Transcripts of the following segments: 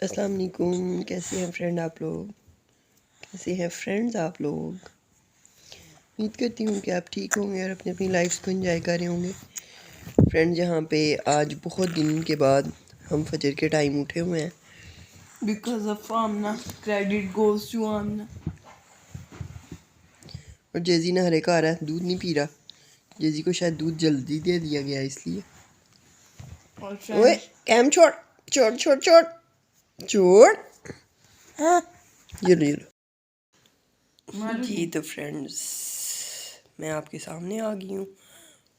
अस्सलाम वालेकुम। कैसे हैं फ्रेंड आप लोग? कैसे हैं फ्रेंड्स आप लोग? उम्मीद करती हूँ कि आप ठीक होंगे और अपनी अपनी लाइफ्स को एंजॉय कर रहे होंगे। फ्रेंड्स, यहाँ पे आज बहुत दिन के बाद हम फजर के टाइम उठे हुए हैं because of Amna. Credit goes to Amna. और जेजी नहरे का आ रहा है, दूध नहीं पी रहा। जेजी को शायद दूध जल्दी दे दिया गया है इसलिए। और ओए कैम छोड़ छोड़ छोड़ छोड़ छोड़। हाँ ये लो। जी तो फ्रेंड्स, मैं आपके सामने आ गई हूँ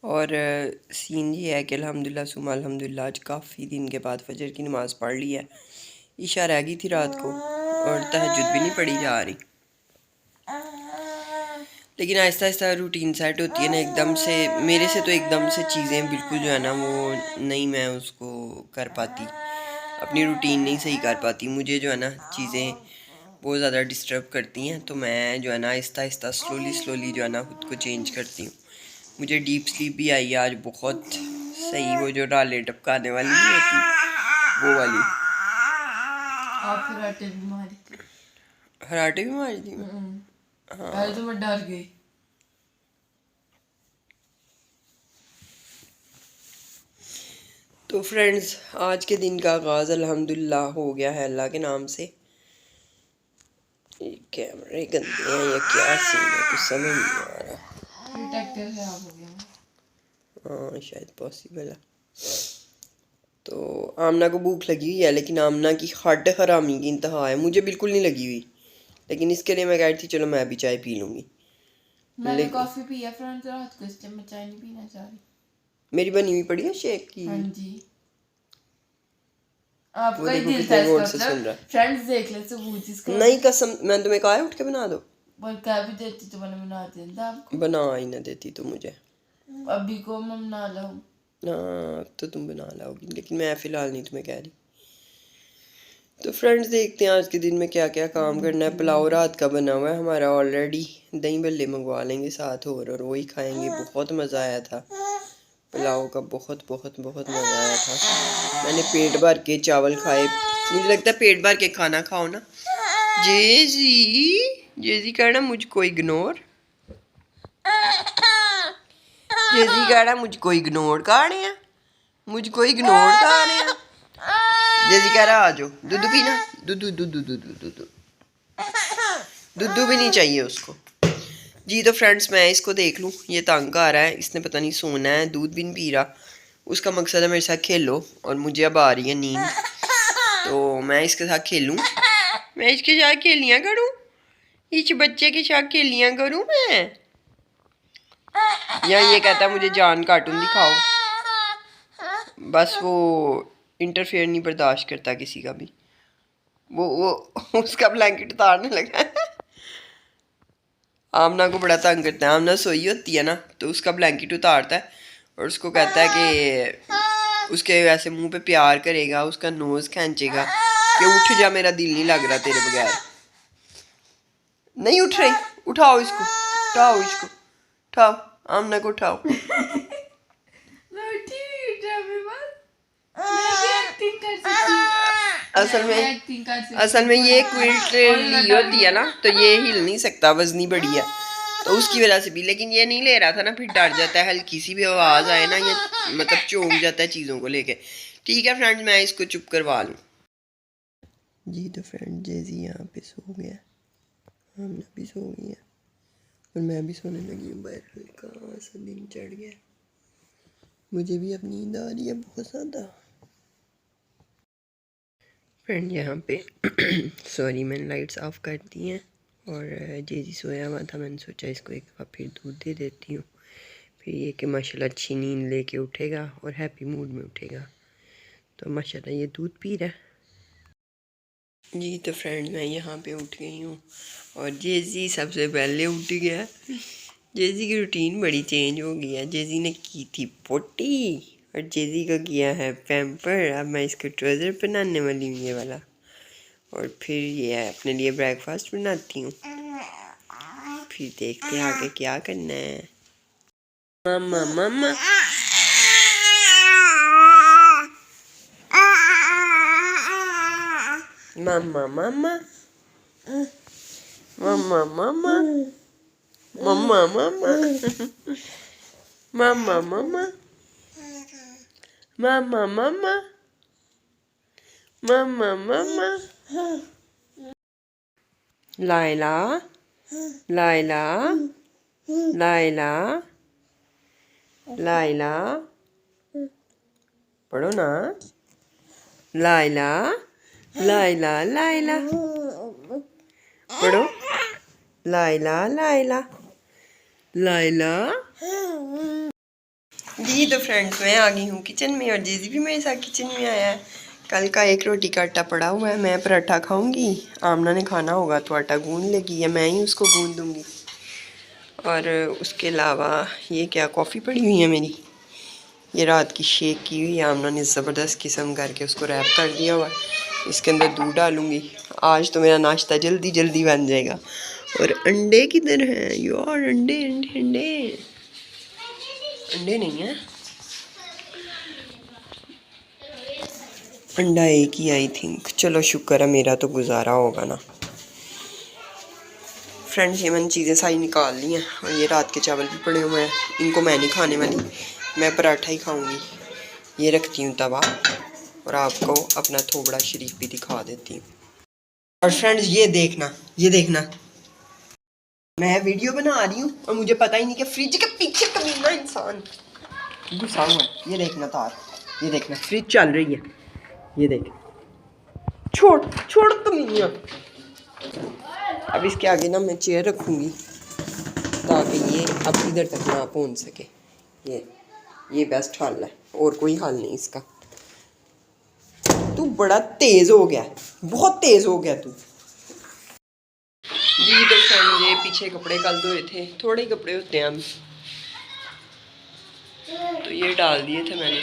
और सीन ये है कि अल्हम्दुलिल्लाह सुम्मा अल्हम्दुलिल्लाह आज काफ़ी दिन के बाद फजर की नमाज़ पढ़ ली है। इशा रह गई थी रात को और तहज्जुद भी नहीं पढ़ी जा रही, लेकिन आहिस्ता आहिस्ता रूटीन सेट होती है ना। एकदम से मेरे से तो एकदम से चीज़ें बिल्कुल जो है ना वो नहीं, मैं उसको कर पाती, अपनी रूटीन नहीं सही कर पाती। मुझे जो है ना चीज़ें बहुत ज़्यादा डिस्टर्ब करती हैं, तो मैं जो है ना आहिस्ता आहिस्ता स्लोली जो है ना खुद को चेंज करती हूँ। मुझे डीप स्लीप भी आई आज बहुत सही, वो जो राले टपकाने वाली नहीं होती वो वाली। आप फराटे भी मारी थी। हराटे भी मारी थी मैं। पहले तो मैं डर गई। तो फ्रेंड्स, आज के दिन का आगाज़ अल्हम्दुलिल्लाह हो गया है अल्लाह के नाम से। ये कैमरे गंदे हैं या क्या सीन है, कुछ समझ नहीं आ रहा। प्रोटेक्टर खराब हो गया। हाँ शायद पॉसिबल है। तो आमना को भूख लगी हुई है, लेकिन आमना की हड्ड हरामी की इंतहा है। मुझे बिल्कुल नहीं लगी हुई, लेकिन इसके लिए मैं कह रही थी चलो मैं भी चाय पी लूँगी। मैंने कॉफी पिया फ्रेंड्स रात को, इसलिए मैं चाय नहीं पीना चाह रही। मेरी बनी हुई पड़ी है शेक की। हाँ जी, वो आपका ही देखो दिल कितने था गौर इसका से सुन मतलब। रहा है। फ्रेंड्स देख ले सबूत इसका। नहीं कसम, मैंने तुम्हें कहा है उठ के बना दो। पर कह भी देती तो मैंने बना दिया आपको। बना ही ना देती तो मुझे। अभी को मैं बना लाऊं। हाँ तो तुम बना लाओगी, लेकिन मैं फ़िलहाल नहीं तुम्हें कह रही। तो फ्रेंड्स, देखते हैं आज के दिन में क्या क्या काम करना है। पुलाव रात का बना हुआ है हमारा ऑलरेडी, दही भल्ले मंगवा लेंगे साथ और वही खाएंगे। बहुत मज़ा आया था पुलाव का, बहुत बहुत बहुत मज़ा आया था। मैंने पेट भर के चावल खाए। मुझे लगता है पेट भर के खाना खाओ ना। जेजी जेजी कहना मुझको इग्नोर, जेजी कहना मुझको इग्नोर कर रहे हैं, मुझको इग्नोर कर रहे हैं। जेजी कह रहा आ जाओ दूध पीना, दूध दूध दूध दूध दूध दूध भी नहीं चाहिए उसको। जी तो फ्रेंड्स, मैं इसको देख लूँ, ये तंग आ रहा है, इसने पता नहीं सोना है, दूध भी नहीं पी रहा। उसका मकसद है मेरे साथ खेलो और मुझे अब आ रही है नींद, तो मैं इसके साथ खेलूँ, मैं इसके साथ खेलियाँ करूँ, इस बच्चे के साथ खेलियाँ करूँ मैं। या ये कहता है मुझे जान कार्टून दिखाओ। बस वो इंटरफेयर नहीं बर्दाश्त करता किसी का भी। वो उसका ब्लैंकेट उतारने लगा है। आमना को बड़ा तंग करता है। आमना सोई होती है ना तो उसका ब्लैंकेट उतारता है और उसको कहता है कि उसके ऐसे मुंह पे प्यार करेगा, उसका नोज खींचेगा कि उठ जा, मेरा दिल नहीं लग रहा तेरे बगैर। नहीं उठ रही, उठाओ इसको, उठाओ इसको, उठाओ आमना को उठाओ। असल में ये क्विल्ट ली होती है ना तो ये हिल नहीं सकता, वजनी बड़ी है तो उसकी वजह से भी। लेकिन ये नहीं ले रहा था ना, फिर डर जाता है, हल्की सी भी आवाज़ आए ना ये मतलब चौंक जाता है चीज़ों को लेके। ठीक है फ्रेंड्स, मैं इसको चुप करवा लूँ। जी तो फ्रेंड, जेजी यहाँ पे सो गया, हमने भी सो गई है और मैं भी सोने लगी हूँ। हल्का सा दिन चढ़ गया, मुझे भी अब नींद आ रही है बहुत ज़्यादा। फ्रेंड यहाँ पे सॉरी मैंने लाइट्स ऑफ कर दी हैं और जेजी सोया हुआ था, मैंने सोचा इसको एक दफ़ा फिर दूध दे देती हूँ, फिर ये कि माशाल्लाह अच्छी नींद लेके उठेगा और हैप्पी मूड में उठेगा। तो माशाल्लाह ये दूध पी रहा है। जी तो फ्रेंड, मैं यहाँ पे उठ गई हूँ और जेजी सबसे पहले उठ गया। जेजी की रूटीन बड़ी चेंज हो गई है। जेजी ने की थी पोटी और जेजी को किया है पैम्पर। अब मैं इसको ट्राउज़र पहनाने वाली हूँ, ये वाला, और फिर ये अपने लिए ब्रेकफास्ट बनाती हूँ। फिर देखते हैं आगे क्या करना है। मम्मा मम्मा मम्मा मम्मा मम्मा मम्मा मम्मा मम्मा मम्मा मम्मा मम्मा मम्मा मम्मा मम्मा लाइला लाइला लाइला लाइला पढ़ो ना लाइला लाइला लाइला पढ़ो लाइला लाइला लाइला। जी तो फ्रेंड्स मैं आ गई हूँ किचन में और जेजी भी मेरे साथ किचन में आया है। कल का एक रोटी का आटा पड़ा हुआ है, मैं पराठा खाऊंगी, आमना ने खाना होगा तो आटा गूंद लेगी या मैं ही उसको गूंद दूंगी। और उसके अलावा ये क्या कॉफ़ी पड़ी हुई है मेरी, ये रात की शेक की हुई है, आमना ने ज़बरदस्त किस्म करके उसको रैप कर दिया हुआ, इसके अंदर दूध डालूंगी। आज तो मेरा नाश्ता जल्दी जल्दी बन जाएगा। और अंडे किधर हैं यार, अंडे अंडे अंडे अंडे नहीं है, अंडा एक ही आई थिंक। चलो शुक्र है मेरा तो गुजारा होगा ना। फ्रेंड्स ये मैंने चीज़ें सारी निकाल ली हैं और ये रात के चावल भी पड़े हुए हैं, इनको मैं नहीं खाने वाली, मैं पराठा ही खाऊंगी। ये रखती हूँ तवा और आपको अपना थोबड़ा शरीफ भी दिखा देती हूँ। और फ्रेंड्स ये देखना मैं वीडियो बना रही हूँ और मुझे पता ही नहीं कि फ्रिज के पीछे कमीना इंसान घुसा हुआ है। ये देखना तार, ये देखना फ्रिज चल रही है, ये देख, छोड़ छोड़ कमीना। अब इसके आगे ना मैं चेयर रखूँगी ताकि ये अब इधर तक ना पहुँच सके। ये बेस्ट हल है और कोई हल नहीं इसका। तू बड़ा तेज़ हो गया, बहुत तेज़ हो गया तू। जी तो फ्रेंड ये पीछे कपड़े कल धोए थे, थोड़े ही कपड़े होते हैं अब, तो ये डाल दिए थे मैंने।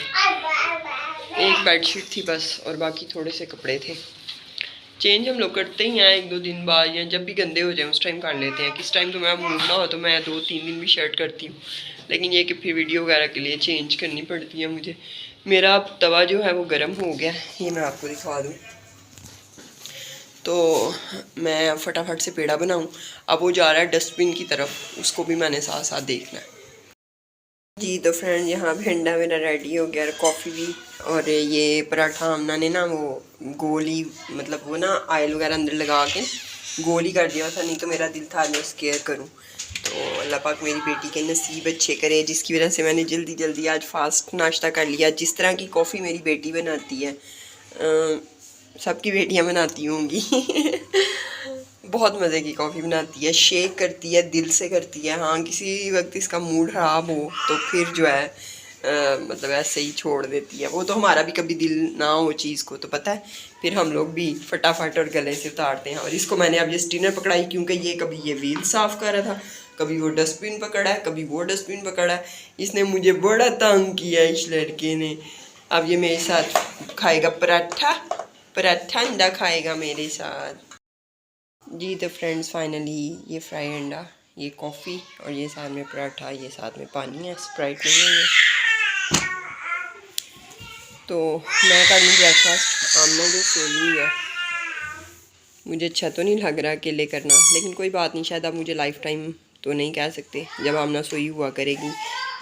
एक बेडशीट थी बस और बाकी थोड़े से कपड़े थे। चेंज हम लोग करते ही हैं 1-2 दिन बाद, या जब भी गंदे हो जाए उस टाइम कर लेते हैं। किस टाइम तो मैं मूव ना हो तो मैं 2-3 दिन भी शर्ट करती हूँ, लेकिन ये कि फिर वीडियो वगैरह के लिए चेंज करनी पड़ती है मुझे। मेरा तवा जो है वो गर्म हो गया, ये मैं आपको दिखा दूँ। तो मैं फटाफट से पेड़ा बनाऊँ। अब वो जा रहा है डस्टबिन की तरफ, उसको भी मैंने साथ साथ देखना है। जी तो फ्रेंड यहाँ भी अंडा मेरा रेडी हो गया और कॉफ़ी भी। और ये पराठा आमना ने ना वो गोल ही, मतलब वो ना ऑयल वगैरह अंदर लगा के गोल ही कर दिया था, नहीं तो मेरा दिल था मैं उसकी केयर करूँ। तो अल्लाह पाक मेरी बेटी के नसीब अच्छे करे, जिसकी वजह से मैंने जल्दी जल्दी आज फास्ट नाश्ता कर लिया। जिस तरह की कॉफ़ी मेरी बेटी बनाती है, सबकी बेटियाँ बनाती होंगी बहुत मज़े की कॉफ़ी बनाती है, शेक करती है, दिल से करती है। हाँ किसी वक्त इसका मूड ख़राब हो तो फिर जो है मतलब ऐसे ही छोड़ देती है। वो तो हमारा भी कभी दिल ना हो चीज़ को तो पता है, फिर हम लोग भी फटाफट और गले से उतारते हैं। और इसको मैंने अब ये स्टिनर पकड़ाई क्योंकि ये कभी ये व्हील साफ़ कर रहा था, कभी वो डस्टबिन पकड़ा है, कभी वो डस्टबिन पकड़ा है। इसने मुझे बड़ा तंग किया इस लड़के ने। अब ये मेरे साथ खाएगा पराठा, पराठा अंडा खाएगा मेरे साथ। जी तो फ्रेंड्स फाइनली ये फ्राई अंडा, ये कॉफ़ी और ये साथ में पराठा, ये साथ में पानी है, स्प्राइट नहीं है ये। तो मैं कर लूँ ब्रेकफास्ट। आमना जो सोनी हुई है, मुझे अच्छा तो नहीं लग रहा अकेले करना, लेकिन कोई बात नहीं, शायद आप मुझे लाइफ टाइम तो नहीं कह सकते। जब आमना सोई हुआ करेगी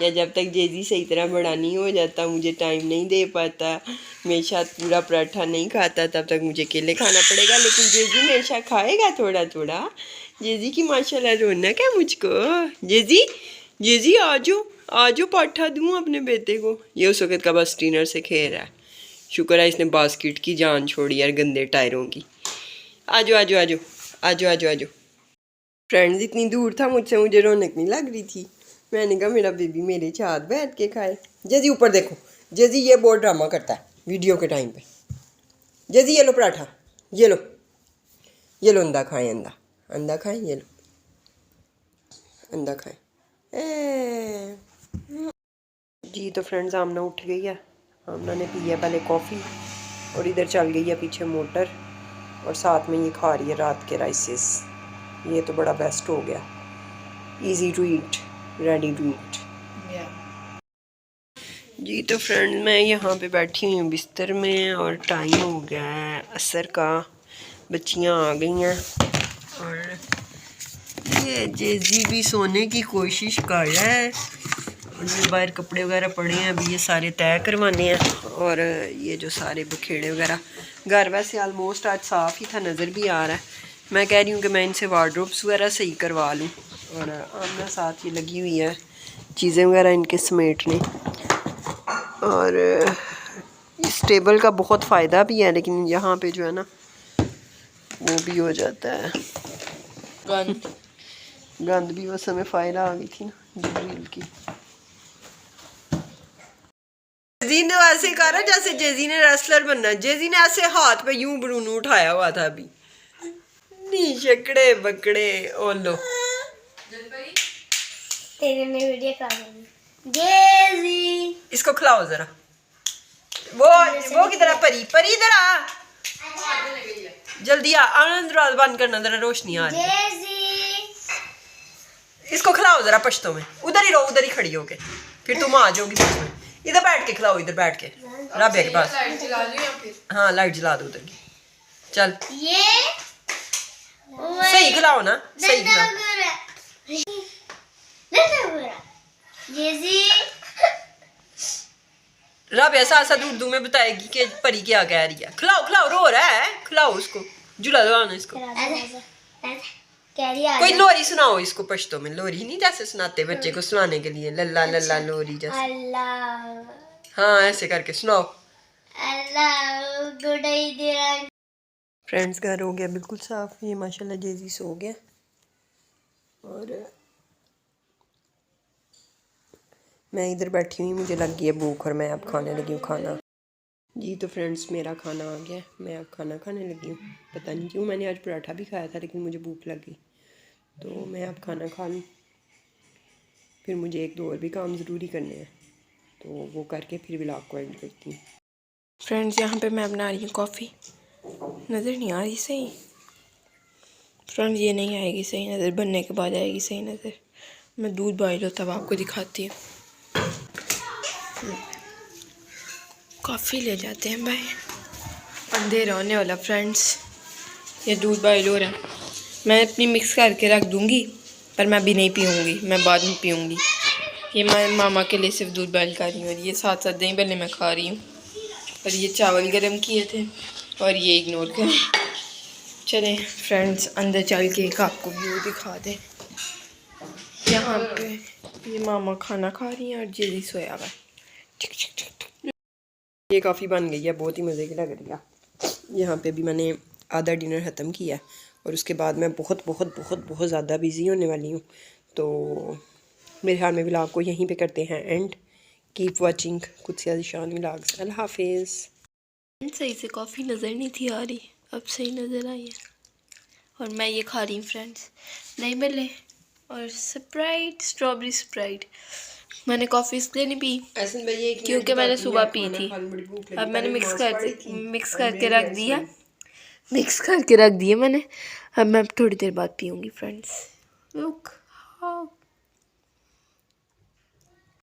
या जब तक जेजी सही तरह बड़ा नहीं हो जाता, मुझे टाइम नहीं दे पाता, मेरे साथ पूरा पराठा नहीं खाता, तब तक मुझे अकेले खाना पड़ेगा। लेकिन जेजी मेरे साथ खाएगा थोड़ा थोड़ा। जेजी की माशाल्लाह रौनक है मुझको। जेजी जेजी आजो पाठा दूँ अपने बेटे को। ये उस वक्त का बस ट्रेनर से खेल रहा है। शुक्र है इसने बास्केट की जान छोड़ी यार, गंदे टायरों की। आजो आजो आजो आजो आजो आजो। फ्रेंड्स इतनी दूर था मुझसे, मुझे रौनक नहीं लग रही थी। मैंने कहा मेरा बेबी मेरे साथ बैठ के खाए। जेजी ऊपर देखो, जेजी ये बहुत ड्रामा करता है वीडियो के टाइम पे। जेजी ये लो पराठा, ये लो अंडा खाएं, अंडा खाएं, ये लो अंडा खाएं। जी तो फ्रेंड्स आमना उठ गई है, आमना ने पी है पहले कॉफ़ी और इधर चल गई है पीछे मोटर, और साथ में ये खा रही है रात के राइसेस। ये तो बड़ा बेस्ट हो गया, easy to eat, ready to eat. जी तो फ्रेंड्स मैं यहाँ पे बैठी हुई हूँ बिस्तर में और टाइम हो गया है असर का। बच्चियाँ आ गई हैं और ये जेजी भी सोने की कोशिश कर रहा है। उनके बाहर कपड़े वगैरह पड़े हैं, अभी ये सारे तय करवाने हैं। और ये जो सारे बखेड़े वगैरह, घर वैसे आलमोस्ट आज साफ़ ही था, नज़र भी आ रहा है। मैं कह रही हूँ कि मैं इनसे वार्डरोब्स वगैरह सही करवा लूँ। और आमना साथ ही लगी हुई है चीज़ें वगैरह इनके समेटने। और इस टेबल का बहुत फ़ायदा भी है, लेकिन यहाँ पे जो है ना वो भी हो जाता है गंद भी। उस समय फ़ायदा आ गई थी ना जबरील की। जेजी ने ऐसे करा जैसे जेजी ने रेसलर बनना। जेजी ने ऐसे हाथ पे यूं बलून उठाया हुआ था अभी। नी शकड़े बकड़े ओलो तेरे में वीडियो कॉल जेजी इसको खिलाओ जरा। वो किधर है? परी परी इधर आ जल्दी आ। आनंद दरवाजा बंद करना, जरा रोशनी आ रही है। जेजी इसको खिलाओ जरा पश्तो में। उधर ही रहो, उधर ही खड़ी होके, फिर तुम आ जाओगी बीच में। इधर बैठ के खिलाओ, इधर बैठ के राबिया के पास। हाँ लाइट जला दो उधर की। चल ये सही खिलाओ ना, सही खिलाओ। जेजी राबिया साथ साथ उर्दू में बताएगी कि परी क्या कह रही है। खिलाओ खिलाओ, रो रहा है, खिलाओ उसको, झूला दवाना इसको। कोई लोरी सुनाओ इसको पश्तो में। लोरी नहीं जैसे सुनाते बच्चे को सुनाने के लिए, लल्ला लल्ला लोरी जैसे। अल्लाह हाँ ऐसे करके सुनाओ। अल्लाह गुड इवनिंग। फ्रेंड्स घर हो गया बिल्कुल साफ। ये माशाल्लाह जेजी सो गया। और मैं इधर बैठी हुई, मुझे लग गई है भूख और मैं अब खाने लगी हूँ खाना। जी तो फ्रेंड्स मेरा खाना आ गया, मैं अब खाना खाने लगी हूँ। पता नहीं क्यों मैंने आज पराठा भी खाया था, लेकिन मुझे भूख लग गई तो मैं अब खाना खा लूँ। फिर मुझे एक दो और भी काम ज़रूरी करने हैं, तो वो करके फिर व्लॉग को एंड करती हूँ। फ्रेंड्स यहाँ पे मैं बना रही हूँ कॉफ़ी। नज़र नहीं आ रही सही फ्रेंड्स, ये नहीं आएगी सही नज़र, बनने के बाद आएगी सही नज़र। मैं दूध बॉयल होता हुआ आपको दिखाती हूँ। कॉफ़ी ले जाते हैं भाई, अंधेरा होने वाला फ्रेंड्स। ये दूध बॉयल हो रहा है, मैं अपनी मिक्स करके रख दूँगी, पर मैं अभी नहीं पीऊँगी, मैं बाद में पीऊँगी। ये मैं मामा के लिए सिर्फ दूध बॉयल कर रही हूँ, और ये साथ साथ दही भल्ले मैं खा रही हूँ। और ये चावल गरम किए थे और ये इग्नोर करें। चलें फ्रेंड्स अंदर चल के एक आपको व्यू दिखा दें। यहाँ पे ये मामा खाना खा रही हैं और जेली सोया हुआ है। ये काफ़ी बन गई है, बहुत ही मज़े की लग रही है। यहाँ पे भी मैंने आधा डिनर ख़त्म किया और उसके बाद मैं बहुत बहुत बहुत बहुत ज़्यादा बिज़ी होने वाली हूँ। तो मेरे ख्याल में व्लॉग को यहीं पे करते हैं एंड। कीप वाचिंग कुत्सिया ज़ीशान व्लॉग्स। अल्लाह हाफिज़। सही से कॉफ़ी नज़र नहीं थी आ रही, अब सही नज़र आई है। और मैं ये खा रही हूँ फ्रेंड्स दही भल्ले और स्प्राइट, स्ट्रॉबेरी स्प्राइट। मैंने कॉफ़ी इसलिए नहीं पी क्योंकि मैंने सुबह पी थी। अब मैंने मिक्स करके रख दिया, मिक्स करके रख दिए मैंने। अब मैं थोड़ी देर बाद पीऊँगी फ्रेंड्स। Look how